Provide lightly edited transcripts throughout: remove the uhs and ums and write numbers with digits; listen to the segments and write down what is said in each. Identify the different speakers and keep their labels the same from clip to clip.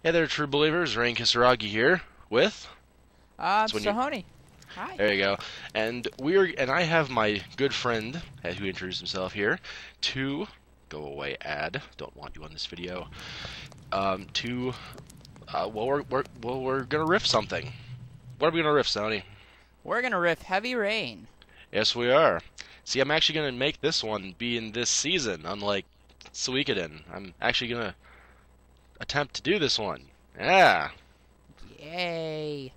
Speaker 1: Hey there, true believers. Rain Kisaragi here with.
Speaker 2: Sahoni. Hi.
Speaker 1: There you go. And I have my good friend who introduced himself here to go away ad. Don't want you on this video. We're gonna riff something. What are we gonna riff, Sony?
Speaker 2: We're gonna riff Heavy Rain.
Speaker 1: Yes, we are. See, I'm actually gonna make this one be in this season, unlike Suikoden. I'm actually gonna attempt to do this one. Yeah.
Speaker 2: Yay.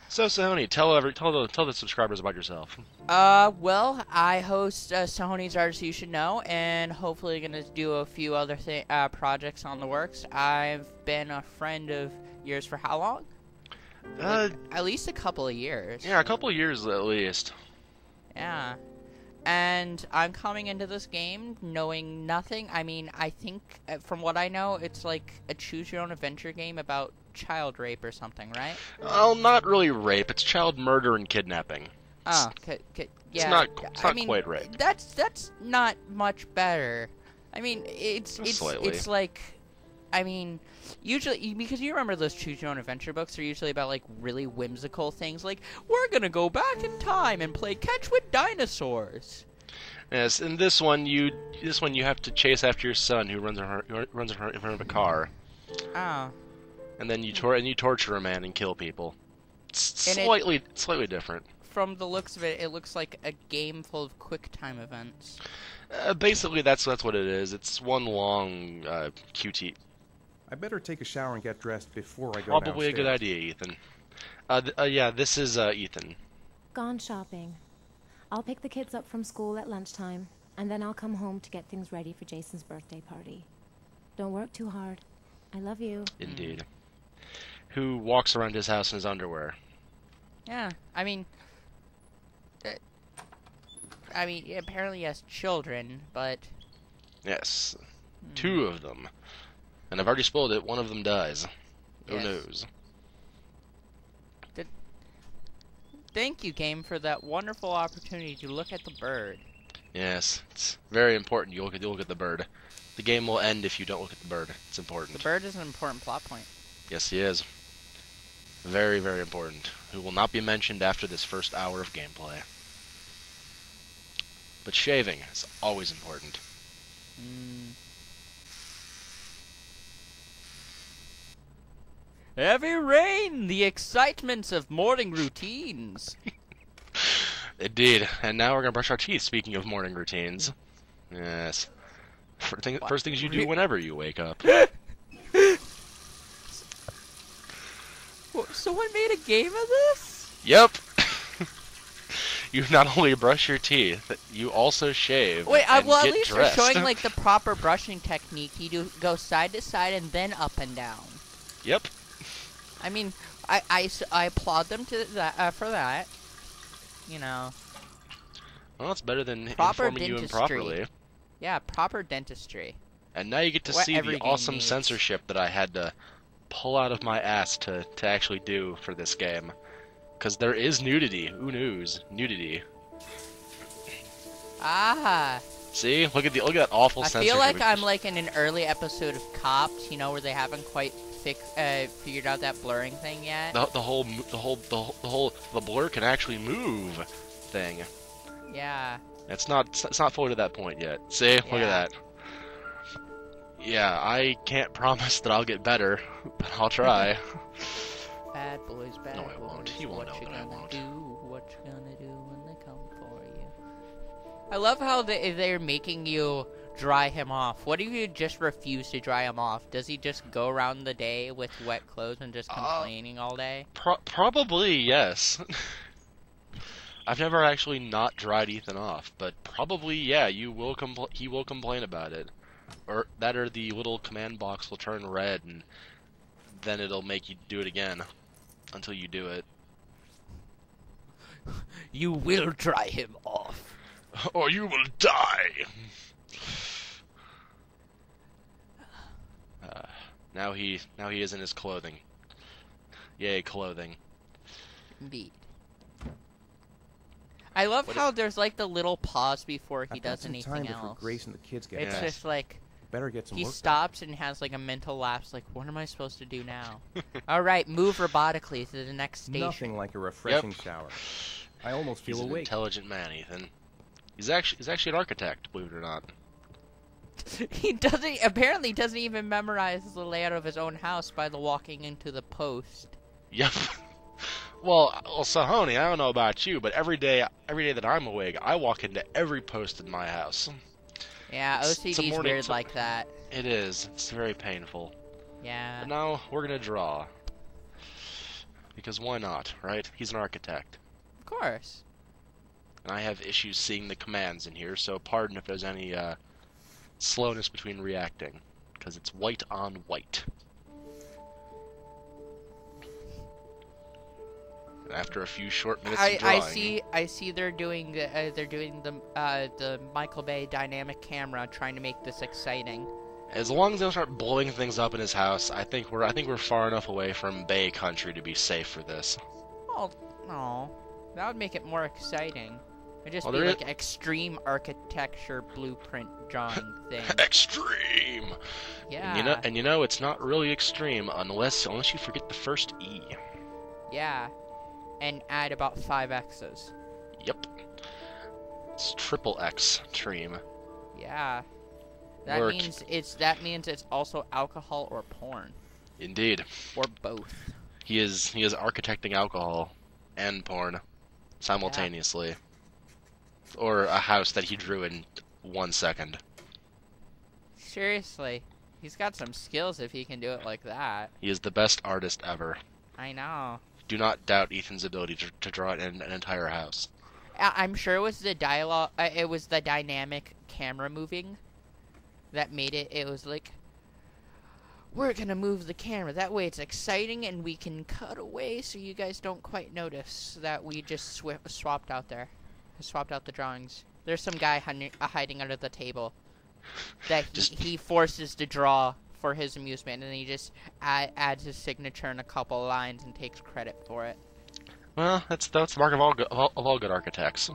Speaker 1: So, Sony, tell the subscribers about yourself.
Speaker 2: Well, I host Sahoni's Artists You Should Know, and hopefully gonna do a few other projects on the works. I've been a friend of yours for how long? At least a couple of years.
Speaker 1: Yeah, a couple of years at least.
Speaker 2: Yeah. And I'm coming into this game knowing nothing. I mean, I think, from what I know, it's like a choose-your-own-adventure game about child rape or something, right?
Speaker 1: Well, not really rape. It's child murder and kidnapping.
Speaker 2: Oh, yeah.
Speaker 1: It's not quite rape.
Speaker 2: That's not much better. I mean, it's like, I mean, usually, because you remember those choose-your-own-adventure books are usually about, like, really whimsical things, like, we're gonna go back in time and play catch with dinosaurs.
Speaker 1: Yes, in this one you have to chase after your son who runs in front of a car.
Speaker 2: Oh.
Speaker 1: And then you torture a man and kill people. It's slightly different.
Speaker 2: From the looks of it, it looks like a game full of quick time events.
Speaker 1: Basically, that's what it is. It's one long QT.
Speaker 3: I better take a shower and get dressed before I go downstairs.
Speaker 1: Probably a good idea, Ethan. Yeah, this is Ethan.
Speaker 4: Gone shopping. I'll pick the kids up from school at lunchtime, and then I'll come home to get things ready for Jason's birthday party. Don't work too hard. I love you.
Speaker 1: Indeed. Who walks around his house in his underwear?
Speaker 2: Yeah, I mean, apparently he has children, but...
Speaker 1: Yes. 2 of them. And I've already spoiled it, one of them dies. Who knows?
Speaker 2: Thank you, game, for that wonderful opportunity to look at the bird.
Speaker 1: Yes, it's very important you look at the bird. The game will end if you don't look at the bird. It's important.
Speaker 2: The bird is an important plot point.
Speaker 1: Yes, he is. Very, very important. Who will not be mentioned after this first hour of gameplay. But shaving is always important.
Speaker 2: Heavy Rain! The excitements of morning routines!
Speaker 1: Indeed. And now we're going to brush our teeth, speaking of morning routines. Yes. First things you do whenever you wake up.
Speaker 2: Someone made a game of this?
Speaker 1: Yep. You not only brush your teeth, you also shave.
Speaker 2: Wait,
Speaker 1: and
Speaker 2: well, at
Speaker 1: get
Speaker 2: least
Speaker 1: dressed.
Speaker 2: you're showing, like, the proper brushing technique. You go side to side and then up and down.
Speaker 1: Yep.
Speaker 2: I mean, I applaud them for that. You know.
Speaker 1: Well, it's better than
Speaker 2: Proper
Speaker 1: informing you
Speaker 2: dentistry.
Speaker 1: improperly.
Speaker 2: Yeah, proper dentistry.
Speaker 1: And now you get to
Speaker 2: What
Speaker 1: see
Speaker 2: every
Speaker 1: the
Speaker 2: game
Speaker 1: awesome
Speaker 2: needs.
Speaker 1: censorship that I had to pull out of my ass to actually do for this game. Because there is nudity. Who knows? Nudity.
Speaker 2: Ah.
Speaker 1: See? Look at that awful
Speaker 2: I
Speaker 1: censorship.
Speaker 2: feel like I'm like in an early episode of Cops, you know, where they haven't quite figured out that blurring thing yet.
Speaker 1: The blur can actually move thing.
Speaker 2: Yeah.
Speaker 1: It's not fully to that point yet. See? Look at that. Yeah, I can't promise that I'll get better, but I'll try.
Speaker 2: Bad boys, bad boys.
Speaker 1: No, I won't. You won't know that I won't.
Speaker 2: What you gonna do when they come for you? I love how they're making you dry him off. What if you just refuse to dry him off? Does he just go around the day with wet clothes and just complaining all day?
Speaker 1: Probably, yes. I've never actually not dried Ethan off, but probably, yeah, he will complain about it. Or the little command box will turn red, and then it'll make you do it again. Until you do it.
Speaker 2: You will dry him off.
Speaker 1: Or you will die! Now he is in his clothing. Yay, clothing.
Speaker 2: Indeed. I love how there's like the little pause before he does anything
Speaker 3: time
Speaker 2: else.
Speaker 3: before Grace and the kids get
Speaker 2: It's
Speaker 3: back.
Speaker 2: just like,
Speaker 3: Better get some
Speaker 2: He
Speaker 3: work
Speaker 2: stops and has like a mental lapse, like, what am I supposed to do now? Alright, move robotically to the next
Speaker 3: done.
Speaker 2: station.
Speaker 3: Nothing like a refreshing shower. I almost feel
Speaker 1: He's an
Speaker 3: awake.
Speaker 1: intelligent man, Ethan. He's actually an architect, believe it or not.
Speaker 2: He apparently doesn't even memorize the layout of his own house by the walking into the post.
Speaker 1: Yep. Well, Sahoni, I don't know about you, but every day that I'm awake, I walk into every post in my house.
Speaker 2: Yeah, OCD's weird like that.
Speaker 1: It is. It's very painful.
Speaker 2: Yeah.
Speaker 1: But now we're gonna draw. Because why not, right? He's an architect.
Speaker 2: Of course.
Speaker 1: And I have issues seeing the commands in here, so pardon if there's any slowness between reacting. Because it's white on white. After a few short minutes of drawing,
Speaker 2: I see they're doing the Michael Bay dynamic camera, trying to make this exciting.
Speaker 1: as long as they don't start blowing things up in his house, I think we're far enough away from Bay Country to be safe for this.
Speaker 2: Oh no, that would make it more exciting. It'd just
Speaker 1: Well,
Speaker 2: be
Speaker 1: there
Speaker 2: like extreme architecture blueprint drawing thing.
Speaker 1: Extreme.
Speaker 2: Yeah.
Speaker 1: And you know it's not really extreme unless you forget the first E.
Speaker 2: Yeah. And add about 5 X's.
Speaker 1: Yep. It's triple X stream.
Speaker 2: Yeah. That means it's also alcohol or porn.
Speaker 1: Indeed.
Speaker 2: Or both.
Speaker 1: He is architecting alcohol and porn simultaneously. Yeah. Or a house that he drew in 1 second.
Speaker 2: Seriously. He's got some skills if he can do it like that.
Speaker 1: He is the best artist ever.
Speaker 2: I know.
Speaker 1: Do not doubt Ethan's ability to draw an entire house.
Speaker 2: I'm sure it was the dialogue. It was the dynamic camera moving that made it. It was like, we're gonna move the camera. That way it's exciting and we can cut away so you guys don't quite notice that we just swapped out there. Swapped out the drawings. There's some guy hiding under the table that he forces to draw for his amusement, and then he just adds his signature in a couple lines and takes credit for it.
Speaker 1: Well, that's the mark of all good architects.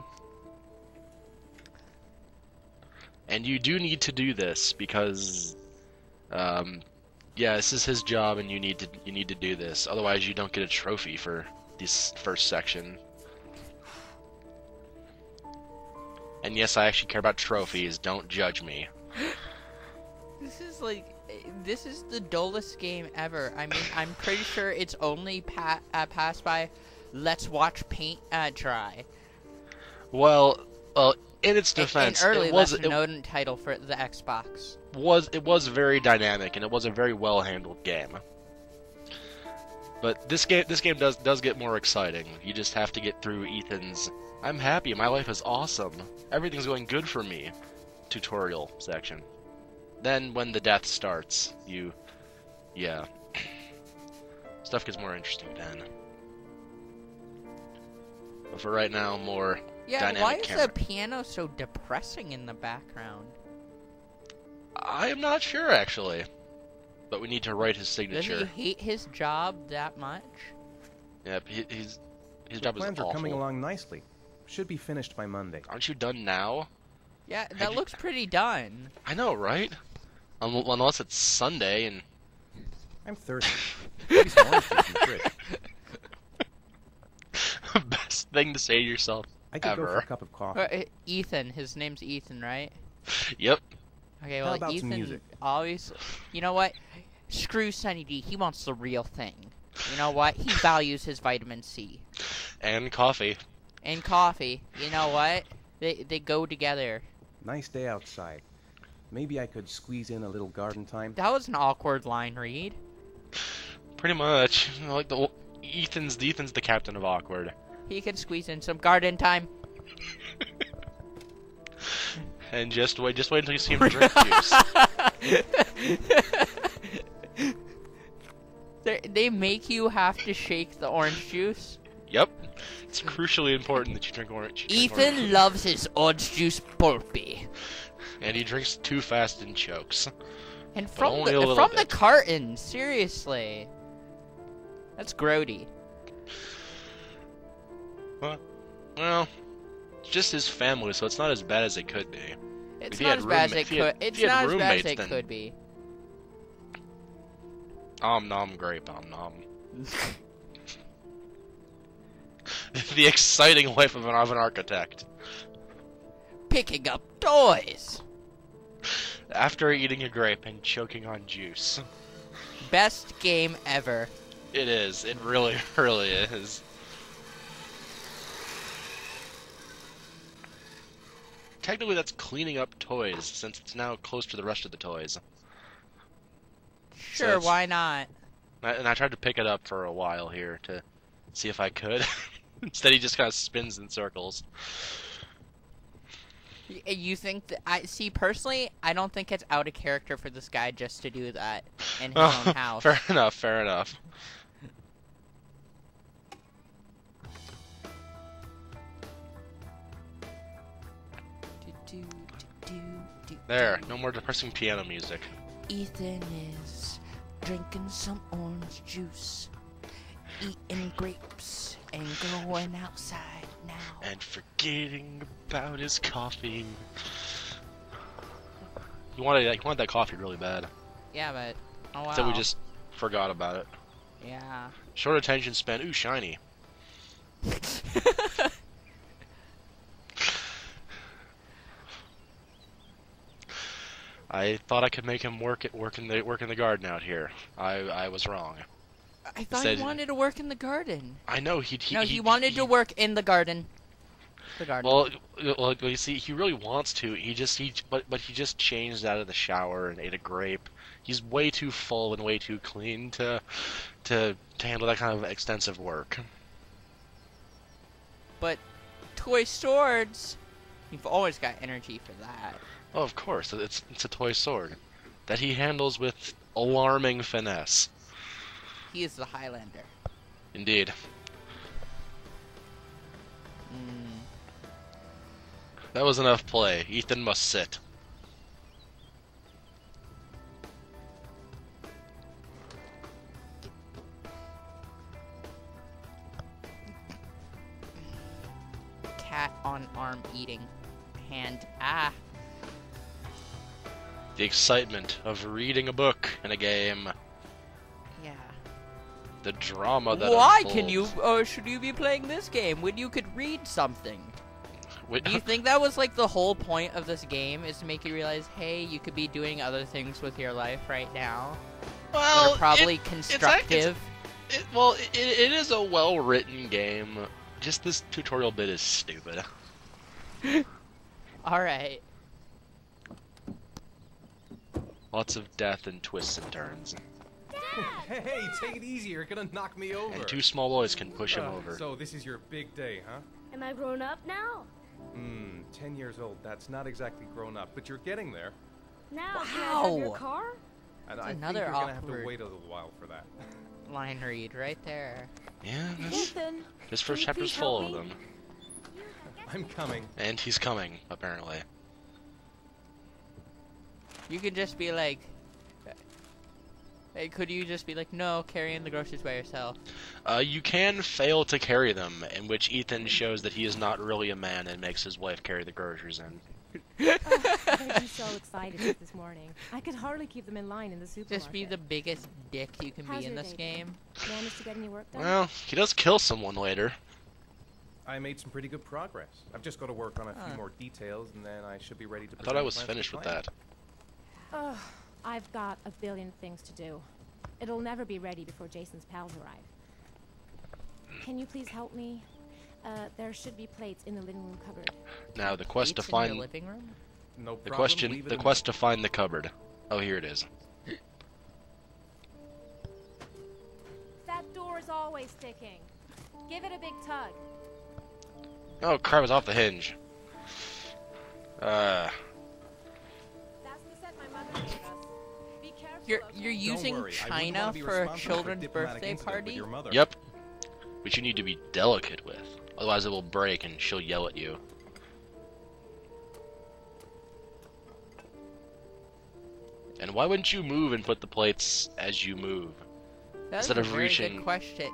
Speaker 1: And you do need to do this because, yeah, this is his job, and you need to do this. Otherwise, you don't get a trophy for this first section. And yes, I actually care about trophies. Don't judge me.
Speaker 2: This is the dullest game ever. I mean, I'm pretty sure it's only passed by Let's Watch Paint Dry.
Speaker 1: Well, in its defense,
Speaker 2: an early
Speaker 1: it was
Speaker 2: lesser-known title for the Xbox.
Speaker 1: It was very dynamic, and it was a very well-handled game. But this game does get more exciting. You just have to get through Ethan's "I'm happy, my life is awesome, everything's going good for me" tutorial section. Then when the death starts, yeah, stuff gets more interesting then. But for right now, more dynamic
Speaker 2: why is
Speaker 1: camera.
Speaker 2: the piano so depressing in the background?
Speaker 1: I am not sure, actually. But we need to write his signature.
Speaker 2: Does he hate his job that much?
Speaker 1: Yep, his job is
Speaker 3: plans
Speaker 1: awful.
Speaker 3: are coming along nicely. Should be finished by Monday.
Speaker 1: Aren't you done now?
Speaker 2: Yeah, that looks pretty done.
Speaker 1: I know, right? Unless it's Sunday and...
Speaker 3: I'm thirsty. Maybe some orange juice in the fridge.
Speaker 1: Best thing to say to yourself
Speaker 3: I could
Speaker 1: ever.
Speaker 3: go for a cup of coffee.
Speaker 2: Ethan, his name's Ethan, right?
Speaker 1: Yep.
Speaker 2: Okay,
Speaker 3: How
Speaker 2: well,
Speaker 3: about some
Speaker 2: Ethan
Speaker 3: music?
Speaker 2: always... You know what? Screw Sunny D. He wants the real thing. You know what? He values his vitamin C.
Speaker 1: And coffee.
Speaker 2: And coffee. You know what? They go together.
Speaker 3: Nice day outside. Maybe I could squeeze in a little garden time.
Speaker 2: That was an awkward line read.
Speaker 1: Pretty much. Like Ethan's the captain of awkward.
Speaker 2: He could squeeze in some garden time.
Speaker 1: And just wait until you see him drink juice.
Speaker 2: They make you have to shake the orange juice.
Speaker 1: Yep. It's crucially important that you drink orange.
Speaker 2: Ethan loves his orange juice pulpy.
Speaker 1: And he drinks too fast and chokes.
Speaker 2: And from
Speaker 1: only a little
Speaker 2: the
Speaker 1: bit.
Speaker 2: carton, seriously. That's grody.
Speaker 1: Well, it's just his family, so it's not as bad as it could be.
Speaker 2: It's
Speaker 1: If he
Speaker 2: not
Speaker 1: had
Speaker 2: as bad as
Speaker 1: room-
Speaker 2: it
Speaker 1: if he had-
Speaker 2: could.
Speaker 1: if
Speaker 2: It's
Speaker 1: he had
Speaker 2: not as bad as
Speaker 1: roommates,
Speaker 2: it
Speaker 1: then-
Speaker 2: could be.
Speaker 1: Om nom grape, om nom. The exciting life of an architect.
Speaker 2: Picking up toys.
Speaker 1: After eating a grape and choking on juice.
Speaker 2: Best game ever.
Speaker 1: It is. It really, really is. Technically, that's cleaning up toys, since it's now close to the rest of the toys.
Speaker 2: Sure, why not?
Speaker 1: And I tried to pick it up for a while here to see if I could. Instead, he just kind of spins in circles.
Speaker 2: You think that I see personally? I don't think it's out of character for this guy just to do that in his own house.
Speaker 1: Fair enough. Fair enough. There, no more depressing piano music.
Speaker 2: Ethan is drinking some orange juice, eating grapes, and going outside now.
Speaker 1: And forgetting about his coffee. He wanted that coffee really bad.
Speaker 2: Yeah, but oh wow.
Speaker 1: So we just forgot about it.
Speaker 2: Yeah.
Speaker 1: Short attention span. Ooh, shiny. I thought I could make him work in the garden out here. I was wrong.
Speaker 2: I thought he wanted to work in the garden.
Speaker 1: I know
Speaker 2: he wanted to work in the garden. The garden.
Speaker 1: Well, you see, he really wants to. But he just changed out of the shower and ate a grape. He's way too full and way too clean to handle that kind of extensive work.
Speaker 2: But toy swords, you've always got energy for that.
Speaker 1: Oh, of course, it's a toy sword that he handles with alarming finesse.
Speaker 2: He is the Highlander.
Speaker 1: Indeed. That was enough play. Ethan must sit.
Speaker 2: Cat on arm eating. Hand. Ah.
Speaker 1: The excitement of reading a book in a game.
Speaker 2: Yeah.
Speaker 1: The drama that
Speaker 2: Why
Speaker 1: unfolds.
Speaker 2: can you, should you be playing this game when you could read something?
Speaker 1: Wait,
Speaker 2: Do you think that was like the whole point of this game, is to make you realize, hey, you could be doing other things with your life right now that are probably constructive?
Speaker 1: It is a well-written game. Just this tutorial bit is stupid.
Speaker 2: Alright.
Speaker 1: Lots of death and twists and turns.
Speaker 3: Hey, take it easy, you're gonna knock me over.
Speaker 1: And two small boys can push him over.
Speaker 3: So this is your big day, huh?
Speaker 5: Am I grown up now?
Speaker 3: 10 years old, that's not exactly grown up, but you're getting there.
Speaker 5: Now, can I drive your
Speaker 2: Wow.
Speaker 5: car?
Speaker 3: And
Speaker 2: That's
Speaker 3: I think
Speaker 2: another
Speaker 3: you're gonna have
Speaker 2: awkward-
Speaker 3: to wait a little while for that.
Speaker 2: Line read right there.
Speaker 1: Yeah,
Speaker 4: Ethan,
Speaker 1: this
Speaker 4: can
Speaker 1: first
Speaker 4: you
Speaker 1: chapter's
Speaker 4: please
Speaker 1: full
Speaker 4: help
Speaker 1: of
Speaker 4: me?
Speaker 1: them.
Speaker 3: I'm coming.
Speaker 1: And he's coming, apparently.
Speaker 2: You could just be like, hey, could you just be like, no, carrying the groceries by yourself?
Speaker 1: You can fail to carry them, in which Ethan shows that he is not really a man and makes his wife carry the groceries in.
Speaker 4: They'd be so excited this morning. I could hardly keep them in line in the supermarket.
Speaker 2: Just be the biggest dick you can
Speaker 4: How's
Speaker 2: be in
Speaker 4: your
Speaker 2: this
Speaker 4: day
Speaker 2: game.
Speaker 4: Managed to get any work done?
Speaker 1: Well, he does kill someone later.
Speaker 3: I made some pretty good progress. I've just got to work on a few
Speaker 2: Huh.
Speaker 3: more details, and then I should be ready to
Speaker 1: I thought I
Speaker 3: present
Speaker 1: was
Speaker 3: plans
Speaker 1: finished
Speaker 3: to
Speaker 1: with
Speaker 3: the client.
Speaker 1: that.
Speaker 4: Ugh, I've got a billion things to do. It'll never be ready before Jason's pals arrive. Can you please help me? There should be plates in the living room cupboard.
Speaker 1: Now the quest to
Speaker 2: Plates in
Speaker 1: find
Speaker 2: your living room?
Speaker 3: No
Speaker 1: the
Speaker 3: problem,
Speaker 1: question
Speaker 3: leave it
Speaker 1: the
Speaker 3: in
Speaker 1: quest to find the cupboard. Oh, here it is.
Speaker 4: That door is always sticking. Give it a big tug.
Speaker 1: Oh crap! It's off the hinge.
Speaker 4: That's the set my mother gave us. Be careful.
Speaker 2: You're
Speaker 4: okay?
Speaker 3: Don't
Speaker 2: using
Speaker 3: worry, I wouldn't
Speaker 2: China
Speaker 3: wanna be
Speaker 2: for a
Speaker 3: responsible
Speaker 2: children's
Speaker 3: diplomatic
Speaker 2: birthday
Speaker 3: incident with
Speaker 2: party?
Speaker 3: your mother.
Speaker 1: Yep. Which you need to be delicate with, otherwise it will break and she'll yell at you. And why wouldn't you move and put the plates as you move?
Speaker 2: That's
Speaker 1: Instead
Speaker 2: a
Speaker 1: of
Speaker 2: very
Speaker 1: reaching-
Speaker 2: good question.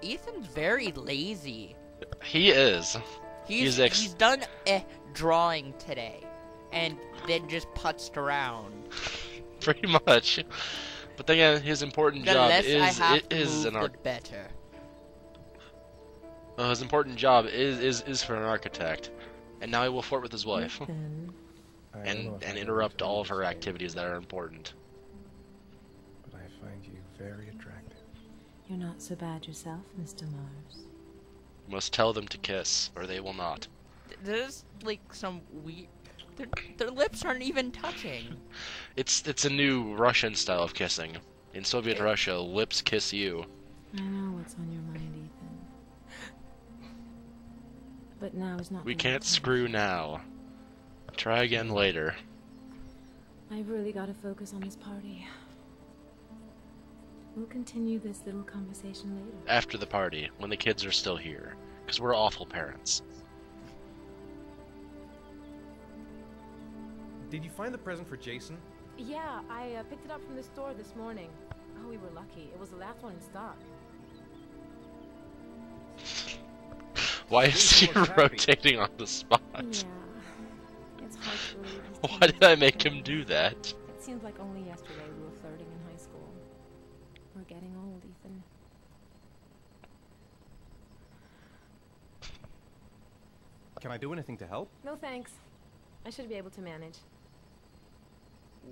Speaker 2: Ethan's very lazy.
Speaker 1: He is. He's
Speaker 2: He's done a drawing today, and then just putzed around.
Speaker 1: Pretty much. But then again, his important
Speaker 2: The
Speaker 1: job
Speaker 2: less I
Speaker 1: is
Speaker 2: have to
Speaker 1: is
Speaker 2: move,
Speaker 1: an
Speaker 2: the
Speaker 1: art.
Speaker 2: better.
Speaker 1: Well, his important job is for an architect, and now he will flirt with his wife
Speaker 6: Ethan,
Speaker 3: I don't know if
Speaker 1: and
Speaker 3: I
Speaker 1: interrupt
Speaker 3: ever
Speaker 1: all of
Speaker 3: told
Speaker 1: her
Speaker 3: you this,
Speaker 1: activities that are important.
Speaker 3: but I find you very attractive.
Speaker 6: you're not so bad yourself, Mr. Mars.
Speaker 1: You must tell them to kiss, or they will not.
Speaker 2: There's like some weird. Their lips aren't even touching.
Speaker 1: It's a new Russian style of kissing. In Soviet Russia, lips kiss you.
Speaker 6: I know what's on your mind, Ethan. But now is not
Speaker 1: We
Speaker 6: the
Speaker 1: can't
Speaker 6: right time.
Speaker 1: screw now. Try again later.
Speaker 6: I've really got to focus on this party. We'll continue this little conversation later.
Speaker 1: After the party, when the kids are still here. Because we're awful parents.
Speaker 3: Did you find the present for Jason?
Speaker 7: Yeah, I picked it up from the store this morning. Oh, we were lucky. It was the last one in stock.
Speaker 1: Why is he
Speaker 3: Jason looks happy.
Speaker 1: rotating on the spot?
Speaker 6: Yeah. It's hard to believe he's
Speaker 1: Why
Speaker 6: 10
Speaker 1: did I
Speaker 6: years
Speaker 1: make
Speaker 6: old.
Speaker 1: him do that?
Speaker 7: It seems like only yesterday we were flirting in high school.
Speaker 6: We're getting old, Ethan.
Speaker 3: Can I do anything to help?
Speaker 7: No thanks. I should be able to manage.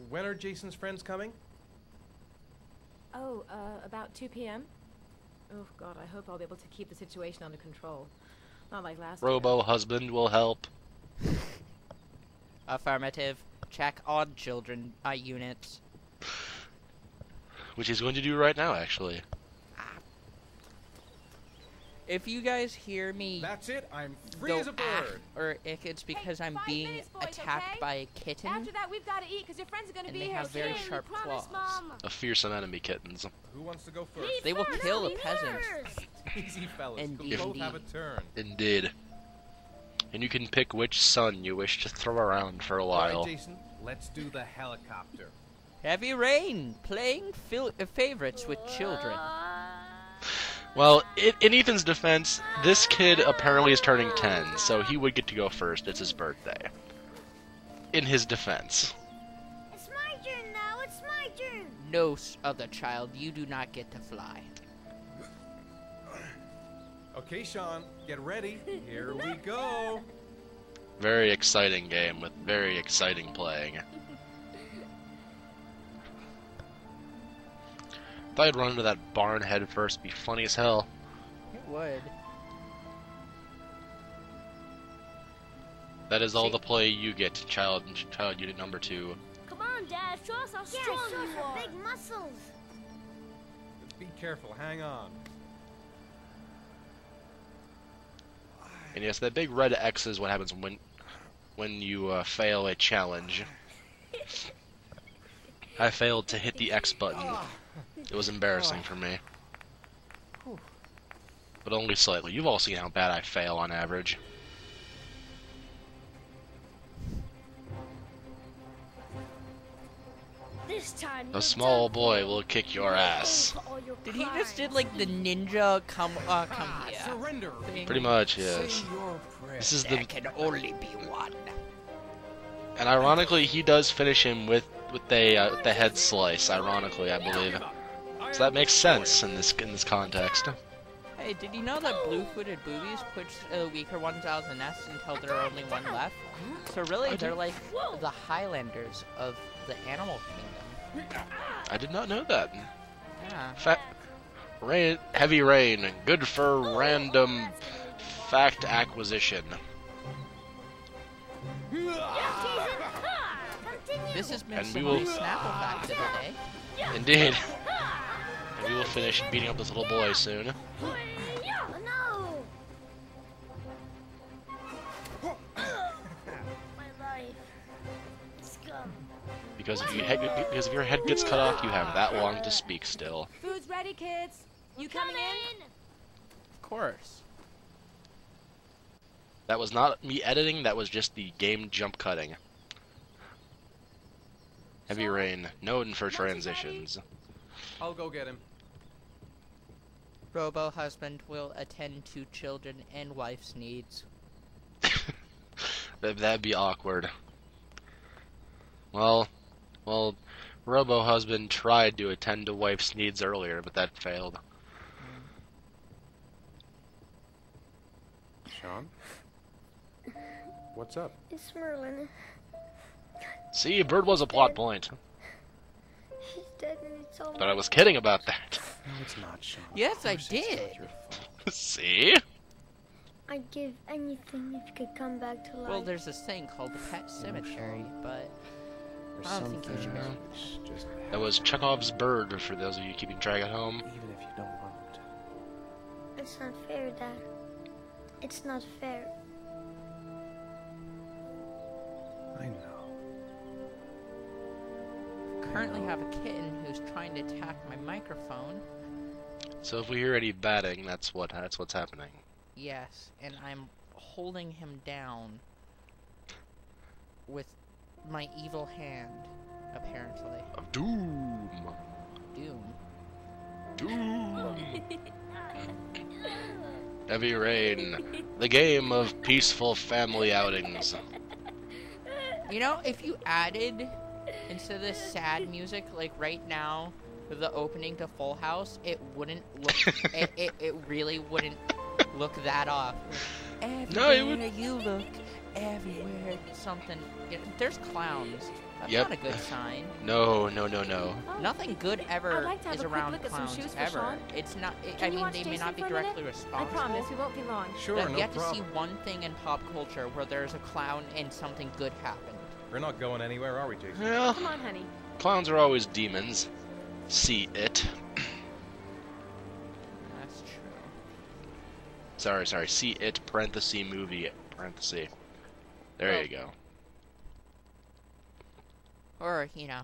Speaker 3: When are Jason's friends coming?
Speaker 7: Oh, about 2 p.m.? Oh, God, I hope I'll be able to keep the situation under control. Not like last year.
Speaker 1: Robo husband will help.
Speaker 2: Affirmative. Check on children units.
Speaker 1: Which he's going to do right now, actually.
Speaker 2: If you guys hear me
Speaker 3: That's it. I'm free
Speaker 2: go
Speaker 3: as a bird.
Speaker 2: or if it's because
Speaker 7: Hey,
Speaker 2: I'm
Speaker 7: 5
Speaker 2: being
Speaker 7: minutes, boys,
Speaker 2: attacked
Speaker 7: okay?
Speaker 2: by a kitten,
Speaker 7: After that, we've got to eat because your friends are going to
Speaker 2: And
Speaker 7: be
Speaker 2: they
Speaker 7: here
Speaker 2: have very
Speaker 7: soon.
Speaker 2: sharp
Speaker 7: We promise,
Speaker 2: claws.
Speaker 7: Mom.
Speaker 1: A fearsome enemy, kittens.
Speaker 3: Who wants to go first?
Speaker 5: Me
Speaker 2: they will
Speaker 5: first,
Speaker 2: kill a
Speaker 5: me
Speaker 2: peasant.
Speaker 5: first.
Speaker 3: Easy, fellas.
Speaker 2: Indeed.
Speaker 3: You'll both have a turn.
Speaker 1: Indeed. And you can pick which son you wish to throw around for a
Speaker 3: All
Speaker 1: while.
Speaker 3: right, Jason. Let's do the helicopter.
Speaker 2: Heavy Rain playing favorites with children.
Speaker 1: Well, in Ethan's defense, this kid apparently is turning 10, so he would get to go first. It's his birthday. In his defense.
Speaker 5: It's my turn now. It's my turn.
Speaker 2: No other child, you do not get to fly.
Speaker 3: Okay, Sean, get ready. Here we go.
Speaker 1: Very exciting game with very exciting playing. Thought I'd run into that barn head first. Be funny as hell.
Speaker 2: It would.
Speaker 1: That is all
Speaker 2: See-
Speaker 1: the play you get, child unit number 2.
Speaker 5: Come on, Dad. Show us how strong you are. Big muscles.
Speaker 3: Be careful. Hang on.
Speaker 1: And yes, that big red X is what happens when you fail a challenge. I failed to hit the X button. It was embarrassing for me. But only slightly. You've all seen how bad I fail on average.
Speaker 5: This time.
Speaker 1: A
Speaker 5: you're
Speaker 1: small
Speaker 5: done
Speaker 1: boy
Speaker 5: for.
Speaker 1: will kick your ass.
Speaker 5: For all your
Speaker 2: Did he just did
Speaker 5: crimes.
Speaker 2: like the ninja come here
Speaker 3: Surrender.
Speaker 2: thing?
Speaker 1: Pretty much, yes.
Speaker 3: Say your prayer.
Speaker 1: This is
Speaker 2: There
Speaker 1: the...
Speaker 2: can only be one.
Speaker 1: And ironically, he does finish him with the head slice, ironically, I believe. So that makes sense in this context.
Speaker 2: Hey, did you know that blue-footed boobies push the weaker ones out of the nest until there are only one left? So really, they're like the Highlanders of the animal kingdom.
Speaker 1: I did not know that.
Speaker 2: Yeah.
Speaker 1: Heavy rain, good for random fact acquisition.
Speaker 5: Continue.
Speaker 2: This has been
Speaker 1: And we
Speaker 2: somebody's
Speaker 1: will-
Speaker 2: Snapple fact of the day.
Speaker 1: Indeed. And we will finish beating up this little boy soon.
Speaker 5: No. My life. Scum.
Speaker 1: Because if your head gets cut off, you have that long to speak still.
Speaker 7: Food's ready, kids. You coming in?
Speaker 2: Of course.
Speaker 1: That was not me editing, that was just the game jump cutting. Heavy rain, known for transitions.
Speaker 3: I'll go get him.
Speaker 2: Robo-husband will attend to children and wife's needs.
Speaker 1: That'd be awkward. Well, Robo-husband tried to attend to wife's needs earlier, but that failed.
Speaker 3: Sean? What's up?
Speaker 5: It's Merlin.
Speaker 1: See, Bird was a plot point.
Speaker 5: He's dead and it's all
Speaker 1: But I was kidding about that.
Speaker 3: No, it's not, Sean.
Speaker 2: Yes, I
Speaker 3: Of course it's
Speaker 2: did.
Speaker 3: not your fault.
Speaker 1: See?
Speaker 5: I'd give anything if you could come back to life.
Speaker 2: Well, there's this thing called the Pet Cemetery, but
Speaker 3: There's
Speaker 2: I don't
Speaker 3: some
Speaker 2: think you should
Speaker 3: things
Speaker 2: go.
Speaker 3: which just
Speaker 1: That was Chekhov's bird, for those of you keeping track at home.
Speaker 3: even if you don't want them to.
Speaker 5: It's not fair, Dad. It's not fair.
Speaker 3: I know.
Speaker 2: currently have a kitten who's trying to attack my microphone.
Speaker 1: So if we hear any batting, that's what's happening.
Speaker 2: Yes, and I'm holding him down with my evil hand, apparently.
Speaker 1: Of doom.
Speaker 2: Doom.
Speaker 1: Doom. Heavy Rain, the game of peaceful family outings.
Speaker 2: You know, if you added, instead of this sad music, like right now, the opening to Full House, it wouldn't look, it really wouldn't look that off. Everywhere
Speaker 1: No, it would.
Speaker 2: you look, everywhere something. There's clowns. That's
Speaker 1: Yep.
Speaker 2: not a good sign.
Speaker 1: No.
Speaker 2: Nothing good
Speaker 7: I'd
Speaker 2: ever
Speaker 7: like to have
Speaker 2: is
Speaker 7: a quick
Speaker 2: around
Speaker 7: look at some
Speaker 2: clowns
Speaker 7: shoes for
Speaker 2: ever.
Speaker 7: Sean.
Speaker 2: It's not. I
Speaker 7: Can you
Speaker 2: mean,
Speaker 7: watch
Speaker 2: they may
Speaker 7: Jason
Speaker 2: not be
Speaker 7: for a minute?
Speaker 2: directly
Speaker 7: I
Speaker 2: responsible.
Speaker 7: promise, we won't be long.
Speaker 8: Sure,
Speaker 2: But
Speaker 8: no
Speaker 2: you have to see
Speaker 8: problem.
Speaker 2: one thing in pop culture where there's a clown and something good happened.
Speaker 8: We're not going anywhere, are we, Jason?
Speaker 1: Well,
Speaker 7: Come on, honey.
Speaker 1: clowns are always demons. See it.
Speaker 2: That's true.
Speaker 1: Sorry. See it, parenthesis, movie, parenthesis. There
Speaker 2: Well-
Speaker 1: you go.
Speaker 2: Or, you know,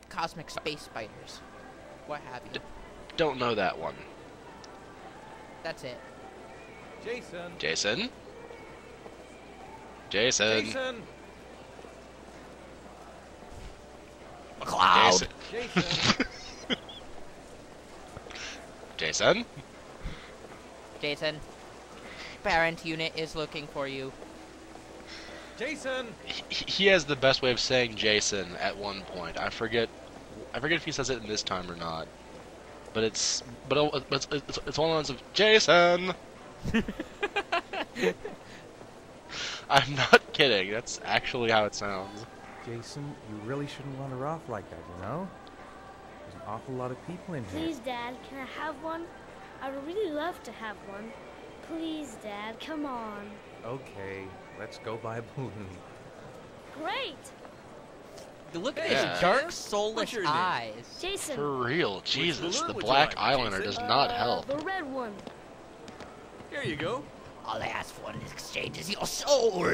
Speaker 2: cosmic space spiders. What have you.
Speaker 1: Don't know that one.
Speaker 2: That's it.
Speaker 8: Jason!
Speaker 1: Jason? Jason?
Speaker 8: Jason!
Speaker 2: A cloud!
Speaker 1: Jason?
Speaker 8: Jason!
Speaker 1: Jason?
Speaker 2: Jason. Parent unit is looking for you.
Speaker 8: Jason!
Speaker 1: He has the best way of saying Jason at one point. I forget if he says it in this time or not. But it's one of those of Jason. I'm not kidding. That's actually how it sounds.
Speaker 3: Jason, you really shouldn't wander off like that, you know? There's an awful lot of people in here.
Speaker 5: Please, Dad, can I have one? I would really love to have one. Please, Dad, come on.
Speaker 3: Okay, let's go buy a balloon.
Speaker 5: Great!
Speaker 2: Look at
Speaker 1: Yeah.
Speaker 2: his dark, soulless
Speaker 8: What's your name?
Speaker 2: eyes.
Speaker 5: Jason.
Speaker 1: For real, Jesus,
Speaker 8: balloon
Speaker 1: the
Speaker 8: would you
Speaker 1: Black
Speaker 8: like,
Speaker 1: Islander
Speaker 8: Jason?
Speaker 1: does not help.
Speaker 5: The red one.
Speaker 8: Here you go.
Speaker 2: All I ask for in exchange is your soul.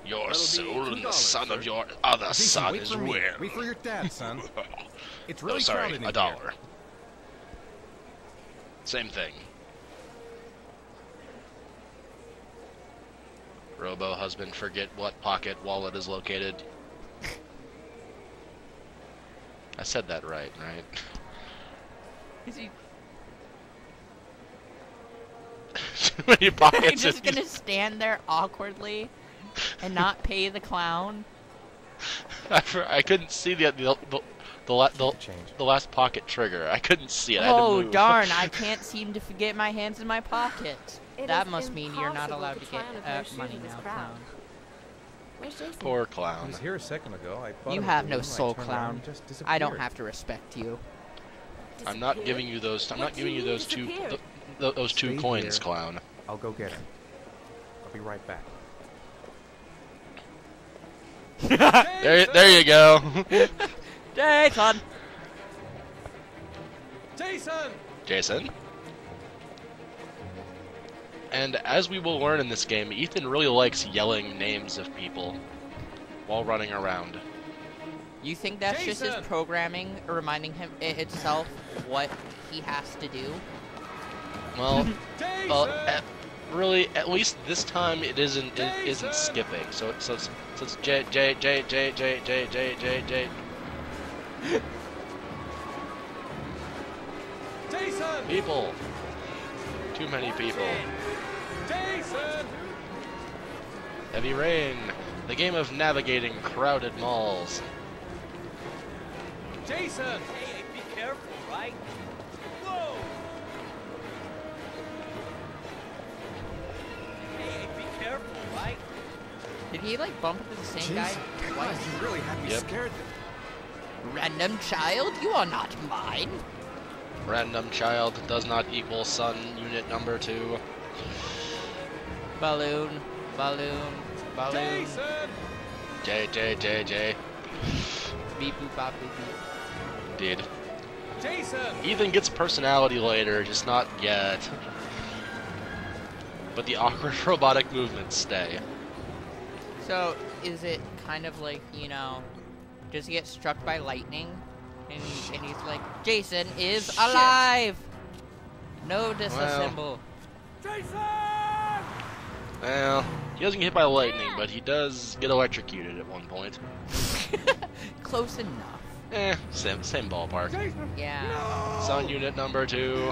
Speaker 1: Your
Speaker 8: That'll be
Speaker 1: soul and the
Speaker 8: $2,
Speaker 1: son of
Speaker 8: sir.
Speaker 1: your other
Speaker 3: Jason,
Speaker 1: son
Speaker 3: wait
Speaker 1: is
Speaker 3: for me.
Speaker 1: where?
Speaker 3: Wait for your dad, son. It's
Speaker 1: Oh,
Speaker 3: really
Speaker 1: sorry,
Speaker 3: crowded in
Speaker 1: $1.
Speaker 3: here.
Speaker 1: Same thing. Robo-husband, forget what pocket wallet is located. I said that right?
Speaker 2: Is he
Speaker 1: Too many pockets.
Speaker 2: just gonna stand there awkwardly and not pay the clown?
Speaker 1: I couldn't see the last pocket trigger. I couldn't see it. I had to
Speaker 2: Oh
Speaker 1: move.
Speaker 2: darn, I can't seem to get my hands in my pockets.
Speaker 7: It
Speaker 2: That
Speaker 7: is
Speaker 2: must mean you're not
Speaker 7: impossible
Speaker 2: allowed
Speaker 7: to
Speaker 2: to
Speaker 7: try
Speaker 2: get
Speaker 7: on a pair of shoes
Speaker 2: money
Speaker 7: in this
Speaker 2: now,
Speaker 7: crowd.
Speaker 2: clown.
Speaker 7: Where's Jason?
Speaker 1: Poor
Speaker 3: He
Speaker 1: clown.
Speaker 3: was here a second ago. I bought
Speaker 2: You
Speaker 3: him a
Speaker 2: have no
Speaker 3: balloon, I
Speaker 2: soul,
Speaker 3: turned
Speaker 2: clown.
Speaker 3: around and just
Speaker 2: I don't
Speaker 3: disappeared.
Speaker 2: have to respect you.
Speaker 1: I'm not giving you those. I'm
Speaker 7: What
Speaker 1: not
Speaker 7: do
Speaker 1: giving
Speaker 7: you
Speaker 1: you
Speaker 7: mean
Speaker 1: those two.
Speaker 7: disappeared?
Speaker 1: Those two
Speaker 3: Stay
Speaker 1: coins,
Speaker 3: here.
Speaker 1: clown.
Speaker 3: I'll go get him. I'll be right back.
Speaker 1: There you go.
Speaker 2: Jason!
Speaker 8: Jason!
Speaker 1: Jason. And as we will learn in this game, Ethan really likes yelling names of people while running around.
Speaker 2: You think that's just his
Speaker 8: Jason!
Speaker 2: programming reminding him itself what he has to do?
Speaker 1: Well,
Speaker 8: Jason!
Speaker 1: really, at least this time it isn't
Speaker 8: Jason!
Speaker 1: skipping. So it's J.
Speaker 8: Jason!
Speaker 1: People. Too many people.
Speaker 8: Jason!
Speaker 1: Heavy Rain, the game of navigating crowded malls.
Speaker 8: Jason!
Speaker 9: Hey, be careful, right? Whoa! Hey, be careful, right?
Speaker 2: Did he like bump into the same guy twice?
Speaker 3: You really had me
Speaker 1: Yep.
Speaker 3: scared there.
Speaker 2: Random child, you are not mine.
Speaker 1: Random child does not equal sun unit number 2.
Speaker 2: Balloon, balloon, balloon.
Speaker 8: Jason!
Speaker 1: J.
Speaker 2: Beep boop bop beep beep.
Speaker 1: Did.
Speaker 8: Jason!
Speaker 1: Ethan gets personality later, just not yet. But the awkward robotic movements stay.
Speaker 2: So, is it kind of like, you know, does he get struck by lightning? And he's like, Jason is alive! No disassemble.
Speaker 1: Well, he doesn't get hit by lightning, but he does get electrocuted at one point.
Speaker 2: Close enough.
Speaker 1: Same ballpark.
Speaker 2: Yeah.
Speaker 1: Sun unit number 2.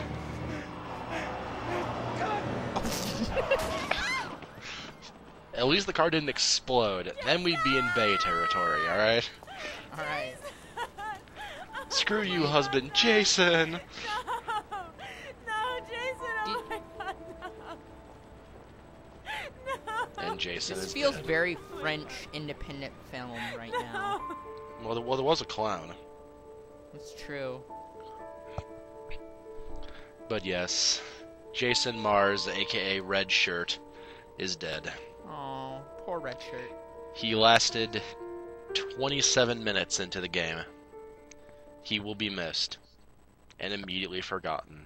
Speaker 1: At least the car didn't explode. Then we'd be in Bay territory, alright?
Speaker 2: Alright.
Speaker 1: Screw you, husband. Jason!
Speaker 7: No, Jason! Oh my God, no!
Speaker 1: And Jason
Speaker 2: This
Speaker 1: is
Speaker 2: feels
Speaker 1: dead.
Speaker 2: very French independent film right now.
Speaker 1: Well, there was a clown.
Speaker 2: It's true.
Speaker 1: But yes, Jason Mars, aka Red Shirt, is dead.
Speaker 2: Oh, poor red shirt.
Speaker 1: He lasted 27 minutes into the game. He will be missed and immediately forgotten.